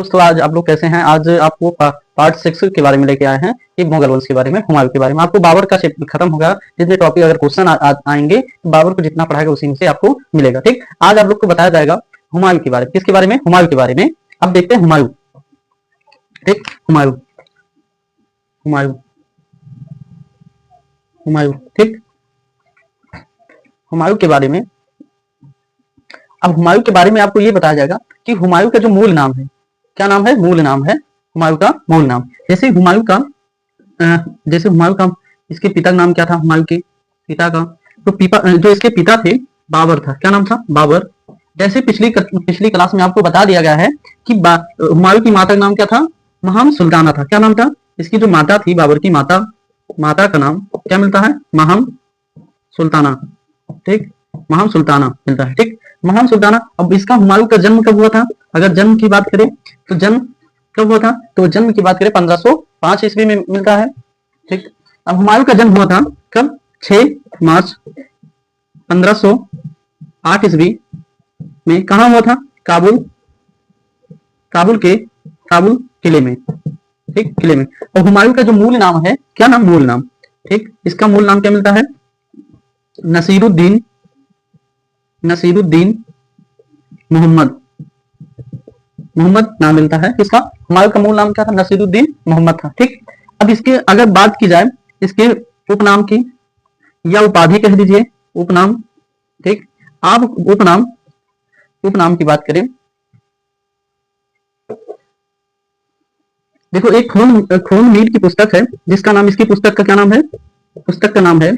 दोस्तों आज आप लोग कैसे हैं। आज आपको पार्ट 6 के बारे में लेके आए हैं कि मुगल वंश के बारे में, हुमायूं के बारे में। आपको बाबर का चैप्टर खत्म होगा, जितने टॉपिक अगर क्वेश्चन आएंगे तो बाबर को जितना पढ़ाएगा उसी में से आपको मिलेगा। ठीक, आज आप लोग को बताया जाएगा हुमायूं के बारे में। किसके बारे में? हुमायूं के बारे में। अब देखते हैं हुमायूं। ठीक, हुमायूं हुमायूं हुमायूं ठीक, हुमायूं के बारे में। अब हुमायूं के बारे में आपको ये बताया जाएगा कि हुमायूं का जो मूल नाम है, क्या नाम है? मूल नाम है हुमायूं का मूल नाम। जैसे हुमायूं का इसके पिता का नाम क्या था? हुमायूं के पिता का जो इसके पिता थे बाबर था। क्या नाम था? बाबर। जैसे पिछली क्लास में आपको बता दिया गया है कि हुमायूं की माता का नाम क्या था? महम सुल्ताना था। क्या नाम था? इसकी जो माता थी, बाबर की माता का नाम क्या मिलता है? महम सुल्ताना। ठीक, महम सुल्ताना मिलता है। ठीक, महम सुल्ताना। अब इसका हुमायूं का जन्म कब हुआ था? अगर जन्म की बात करें तो जन्म कब हुआ था? तो जन्म की बात करें 1505 ईस्वी में मिलता है। ठीक, अब हुमायूं का जन्म हुआ था कब? 6 मार्च 1508 ईस्वी में। कहा हुआ था? काबुल किले में। ठीक, किले में। और हुमायूं का जो मूल नाम है, क्या नाम? मूल नाम। ठीक, इसका मूल नाम क्या मिलता है? नसीरुद्दीन मोहम्मद नाम मिलता है। किसका? हुमायूं का मूल नाम क्या था? नसीरुद्दीन मोहम्मद था। ठीक, अब इसके अगर बात की जाए इसके उपनाम की या उपाधि कह दीजिए, उपनाम। ठीक, आप उपनाम की बात करें, देखो एक खून मीर की पुस्तक है जिसका नाम, इसकी पुस्तक का क्या नाम है? पुस्तक का नाम है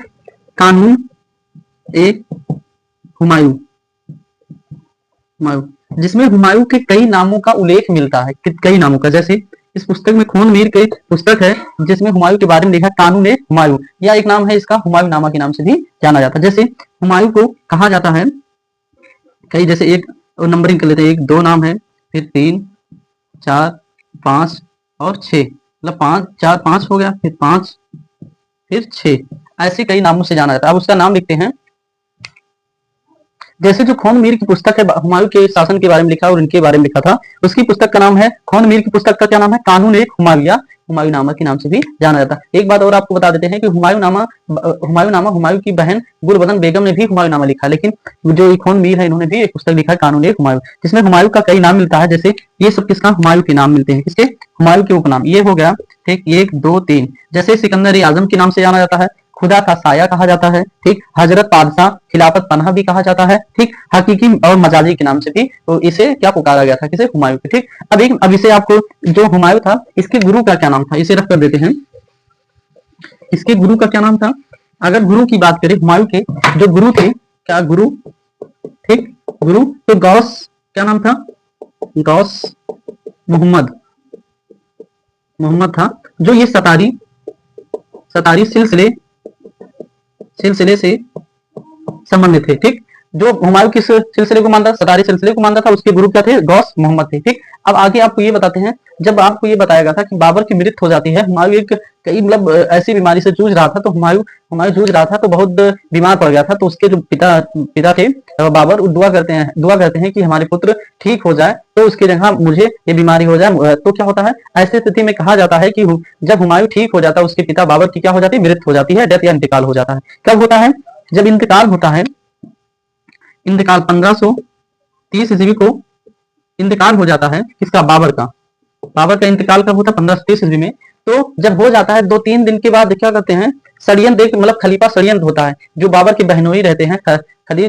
कानून ए हुमायूं, जिसमें हुमायूं के कई नामों का उल्लेख मिलता है। कई नामों का। जैसे इस पुस्तक में खून मीर की पुस्तक है जिसमें हुमायूं के बारे में लिखा कानून ए हुमायूं, या एक नाम है इसका हुमायूं नामा के नाम से भी जाना जाता है। जैसे हुमायूं को कहा जाता है कई, जैसे एक नंबरिंग कर लेते हैं, 1 2 नाम है, फिर 3 4 5 और 6, मतलब 5 4 5 हो गया, फिर 5 फिर 6, ऐसे कई नामों से जाना जाता है। अब उसका नाम लिखते हैं। जैसे जो खोन मीर की पुस्तक है, हुमायूं के शासन के बारे में लिखा और इनके बारे में लिखा था, उसकी पुस्तक का नाम है, खोन मीर की पुस्तक का क्या नाम है? कानून एक हुमायूं, या हुमायूं नामा के नाम से भी जाना जाता है। एक बात और आपको बता देते हैं कि हुमायूं नामा हुमायूं की बहन गुलबदन बेगम ने भी हुमायूं नामा लिखा, लेकिन जो खोन मीर है इन्होंने भी एक पुस्तक लिखा है कानून एक हुमायूं, जिसमें हुमायूं का कई नाम मिलता है। जैसे ये सब किसका? हुमायूं के नाम मिलते हैं। किसके? हुमायूं के उपनाम। ये हो गया। ठीक, 1 2 3। जैसे सिकंदर आजम के नाम से जाना जाता है, खुदा का साया कहा जाता है। ठीक, हजरत पादशाह, खिलाफत पनाह भी कहा जाता है। ठीक, हकीकी और मजाजी के नाम से भी तो इसे क्या पुकारा गया था? किसे? हुमायूं के। ठीक, अब इसे आपको, जो हुमायूं था इसके गुरु का क्या नाम था? इसे रख कर देते हैं। इसके गुरु का क्या नाम था? अगर गुरु की बात करें, हुमायूं के जो गुरु थे, क्या गुरु? ठीक, गुरु तो गौस, क्या नाम था? गौस मोहम्मद था, जो ये सतारी सिलसिले से संबंधित थे। ठीक, जो हुमायूं किस सिलसिले को मानता? सतारी सिलसिले को मानता था। उसके गुरु क्या थे? गौस मोहम्मद थे। ठीक, अब आगे आपको ये बताते हैं, जब आपको ये बताया गया था कि बाबर की मृत्यु हो जाती है, हुमायूं एक कई मतलब ऐसी बीमारी से जूझ रहा था, तो हुमायूं जूझ रहा था तो बहुत बीमार पड़ गया था। तो उसके जो पिता थे बाबर, दुआ करते हैं कि हमारे पुत्र ठीक हो जाए, तो उसकी जगह मुझे ये बीमारी हो जाए। तो क्या होता है, ऐसी स्थिति में कहा जाता है कि जब हुमायूं ठीक हो जाता है, उसके पिता बाबर की क्या हो जाती है? मृत्यु हो जाती है, डेथ या इंतकाल हो जाता है। कब होता है? जब इंतकाल होता है, 1530 ईस्वी को इंतकाल हो जाता है। किसका? बाबर का इंतकाल कब होता है? 1530 ईस्वी में। तो जब हो जाता है 2-3 दिन के बाद क्या करते हैं? षड्यंत्र, मतलब खलीफा षड्यंत्र होता है। जो बाबर के बहनोई रहते हैं,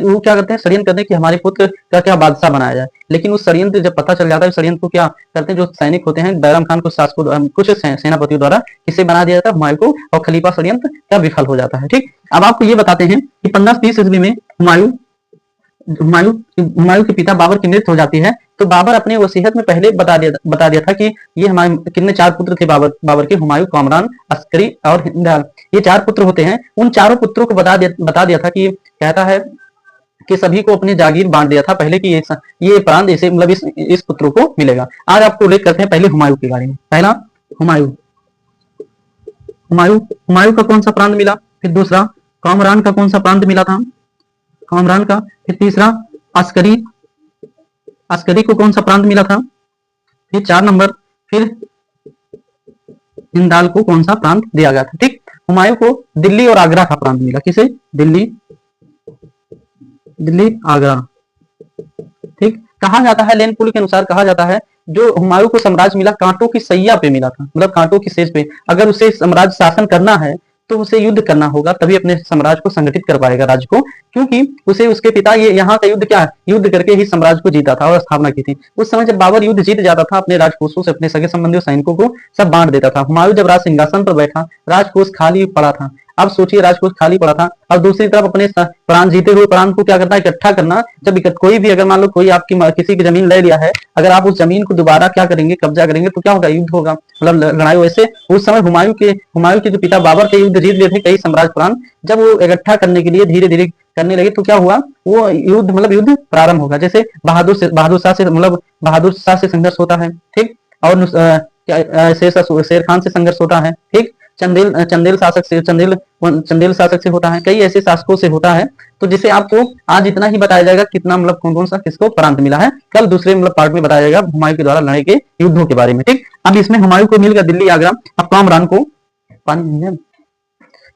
वो क्या करते हैं? षड्यंत्र करते हैं कि हमारे पुत्र का क्या बादशाह बनाया जाए। लेकिन उस षड्यंत्र जब पता चल जाता है, षड्यंत्र को क्या करते हैं? जो सैनिक होते हैं, बैरम खान कुछ सेनापतियों द्वारा किसे बना दिया जाता है? हुमायूं को, और खलीफा षड्यंत्र क्या विफल हो जाता है। ठीक, अब आपको ये बताते हैं कि 1530 ईस्वी में हुमायूं के पिता बाबर की मृत्यु हो जाती है। तो बाबर अपने वसीयत में पहले बता दिया था कि ये हमारे कितने 4 पुत्र थे बाबर के, हुमायूं, कामरान, अस्करी और हिंदाल, ये 4 पुत्र होते हैं। उन चारों पुत्रों को बता दिया था कि कहता है कि सभी को अपनी जागीर बांट दिया था पहले, कि ये प्रांत इसे, मतलब इस पुत्रों को मिलेगा। आज आपको उल्लेख करते हैं पहले हुमायूं के बारे में। पहला हुमायूं का कौन सा प्रांत मिला? फिर दूसरा कामरान का कौन सा प्रांत मिला था? कामरान का। फिर तीसरा अस्करी को कौन सा प्रांत मिला था? फिर 4 नंबर, फिर हिंदाल को कौन सा प्रांत दिया गया था। ठीक, हुमायूं को दिल्ली और आगरा का प्रांत मिला। किसे? दिल्ली, दिल्ली आगरा। ठीक, कहा जाता है, लेन पुल के अनुसार कहा जाता है जो हुमायूं को साम्राज्य मिला कांटों की सैया पे मिला था, मतलब कांटों की सेज पे। अगर उसे साम्राज्य शासन करना है तो उसे युद्ध करना होगा, तभी अपने साम्राज्य को संगठित कर पाएगा राज्य को, क्योंकि उसे उसके पिता ये यहाँ का युद्ध क्या युद्ध करके ही साम्राज्य को जीता था और स्थापना की थी। उस समय जब बाबर युद्ध जीत जाता था, अपने राजकोषों से अपने सगे संबंधियों सैनिकों को सब बांट देता था। हुमायूं जब राज सिंहासन पर बैठा, राजकोष खाली पड़ा था। अब सोचिए, राजकोष खाली पड़ा था, और दूसरी तरफ अपने प्राण जीते हुए प्राण को क्या करना, इकट्ठा करना। जब कोई भी, अगर मान लो कोई आपकी किसी की जमीन ले लिया है, अगर आप उस जमीन को दोबारा क्या करेंगे, कब्जा करेंगे, तो क्या होगा, युद्ध होगा, मतलब लड़ाई। वैसे उस समय हुमायूं के जो पिता बाबर के युद्ध जीत लिए थे कई साम्राज्य प्राण, जब वो इकट्ठा करने के लिए धीरे धीरे करने लगे, तो क्या हुआ, वो युद्ध मतलब युद्ध प्रारंभ होगा। जैसे बहादुर शाह से, मतलब बहादुर शाह से संघर्ष होता है। ठीक, और शेर खान से संघर्ष होता है। ठीक, चंदेल शासक से होता है, कई ऐसे शासकों से होता है। तो जिसे आपको आज इतना ही बताया जाएगा, कितना मतलब कौन कौन सा किसको प्रांत मिला है। कल दूसरे मतलब पार्ट में बताया जाएगा हुमायूं के द्वारा लड़े गए युद्धों के बारे में। ठीक, अब इसमें हुमायूं को मिल गया दिल्ली आगरा। अब कामरान को पानी,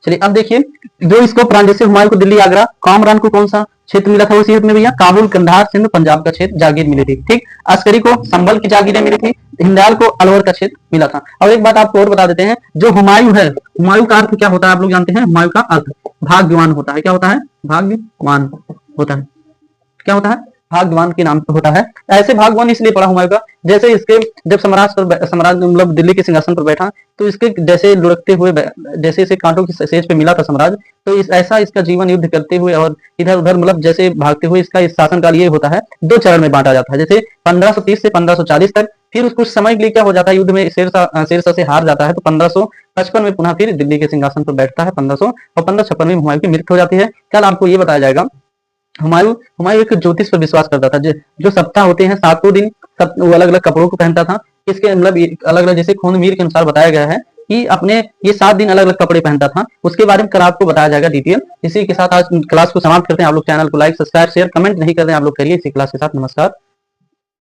चलिए अब देखिए, जो इसको प्रांत, जैसे हुमायूं को दिल्ली आगरा, कामरान को कौन सा क्षेत्र मिला था उसी युद्ध में भैया, काबुल, कंधार, सिंध, पंजाब का क्षेत्र जागीर मिली थी। ठीक, अस्करी को संभल की जागीरें मिली थी, हिंदयाल को अलवर का क्षेत्र मिला था। और एक बात आपको और बता देते हैं, जो हुमायूं है, हुमायूं का अर्थ क्या होता है आप लोग जानते हैं? हुमायूं का अर्थ भाग्यवान होता है। क्या होता है? भाग्यवान होता है। क्या होता है? भाग्यवान के नाम पे होता है। ऐसे भाग्यवान इसलिए पड़ा हुमायूं का, जैसे इसके जब सम्राट मतलब दिल्ली के सिंहासन पर बैठा, तो इसके जैसे लुढ़कते हुए, जैसे इसे कांटों की सेज पे मिला था साम्राज्य, तो ऐसा इसका जीवन युद्ध करते हुए और इधर उधर मतलब जैसे भागते हुए इसका इस शासनकाल ये होता है, 2 चरण में बांटा जाता है। जैसे 1530 से 1540 तक, फिर कुछ समय के लिए क्या हो जाता है, युद्ध में शेरशाह से हार जाता है, तो 1555 में पुनः फिर दिल्ली के सिंहासन पर बैठता है 1500, और 1556 में हुमायूं की मृत्यु हो जाती है। कल आपको ये बताया जाएगा, हुमायूं एक ज्योतिष पर विश्वास करता था। जो सप्ताह होते हैं, 7 दिन वो अलग अलग कपड़ों को पहनता था। इसके मतलब अलग अलग, जैसे खून मीर के अनुसार बताया गया है कि अपने ये 7 दिन अलग अलग कपड़े पहनता था। उसके बारे में कल आपको बताया जाएगा डिटेल। इसी के साथ आज क्लास को समाप्त करते हैं। आप लोग चैनल को लाइक, सब्सक्राइब, शेयर, कमेंट नहीं कर रहे हैं आप लोग, करिए। इसी क्लास के साथ नमस्कार।